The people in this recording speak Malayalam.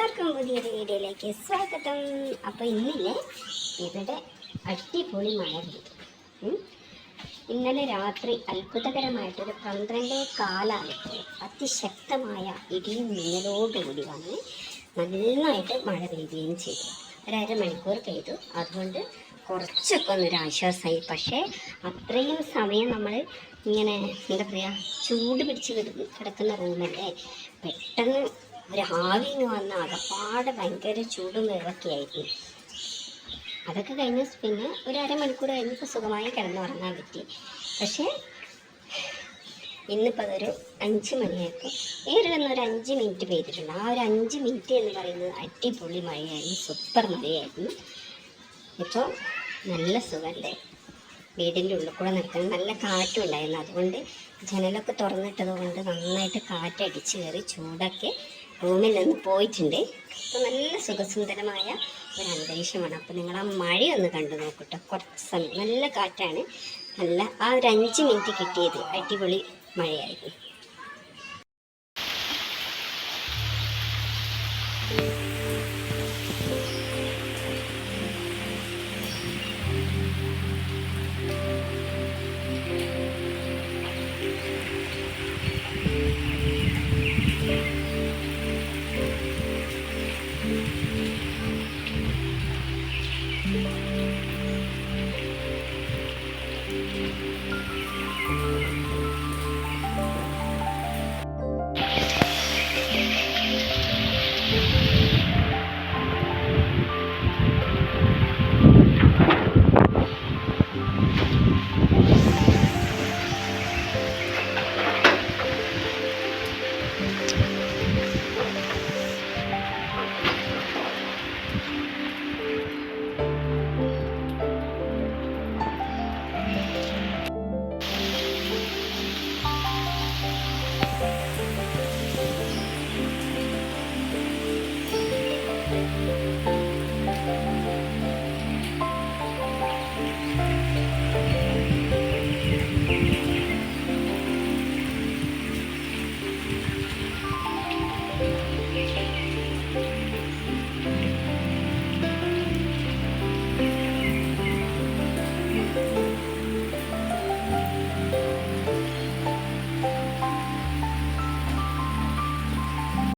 എല്ലാവർക്കും പുതിയൊരു വീഡിയോയിലേക്ക് സ്വാഗതം. അപ്പോൾ ഇന്നില്ലേ ഇവിടെ അടിപൊളി മഴ പെയ്തു. ഇന്നലെ രാത്രി അത്ഭുതകരമായിട്ടൊരു 12:15 അതിശക്തമായ ഇടിയും മിന്നലോടുകൂടി വന്ന് നന്നായിട്ട് മഴ പെയ്യുകയും ചെയ്തു. ഒരമണിക്കൂർ പെയ്തു. അതുകൊണ്ട് കുറച്ചൊക്കെ ഒന്നൊരാശ്വാസമായി. പക്ഷേ അത്രയും സമയം നമ്മൾ ഇങ്ങനെ എന്താ പറയുക, ചൂട് പിടിച്ച് കിടക്കുന്ന റൂമല്ലേ, പെട്ടെന്ന് ഒരു ആവിങ് വന്ന അകപ്പാടെ ഭയങ്കര ചൂടും വിറവൊക്കെ ആയിരുന്നു. അതൊക്കെ കഴിഞ്ഞ് പിന്നെ ഒരു അരമണിക്കൂർ കഴിഞ്ഞപ്പോൾ സുഖമായി കിടന്നുറങ്ങാൻ പറ്റി. പക്ഷേ ഇന്നിപ്പോൾ അതൊരു 5 മണിയായപ്പോൾ ഒരു 5 മിനിറ്റ് പെയ്തിട്ടുണ്ട്. ആ ഒരു 5 മിനിറ്റ് എന്ന് പറയുന്നത് അടിപൊളി മഴയായിരുന്നു, സൂപ്പർ മഴയായിരുന്നു. ഇപ്പോൾ നല്ല സുഖമുണ്ട്. വീടിൻ്റെ ഉള്ളിൽ കൂടെ നടക്കാൻ നല്ല കാറ്റും ഉണ്ടായിരുന്നു. അതുകൊണ്ട് ജനലൊക്കെ തുറന്നിട്ടത് കൊണ്ട് നന്നായിട്ട് കാറ്റടിച്ച് കയറി ചൂടൊക്കെ റൂമിൽ നിന്ന് പോയിട്ടുണ്ട്. അപ്പോൾ നല്ല സുഖസുന്ദരമായ ഒരു അന്തരീക്ഷമാണ്. അപ്പോൾ നിങ്ങൾ ആ മഴയൊന്ന് കണ്ടു നോക്കട്ടോ. കുറച്ച് സമയം നല്ല കാറ്റാണ്. നല്ല ആ ഒരു 5 മിനിറ്റ് കിട്ടിയത് അടിപൊളി മഴയായിരുന്നു.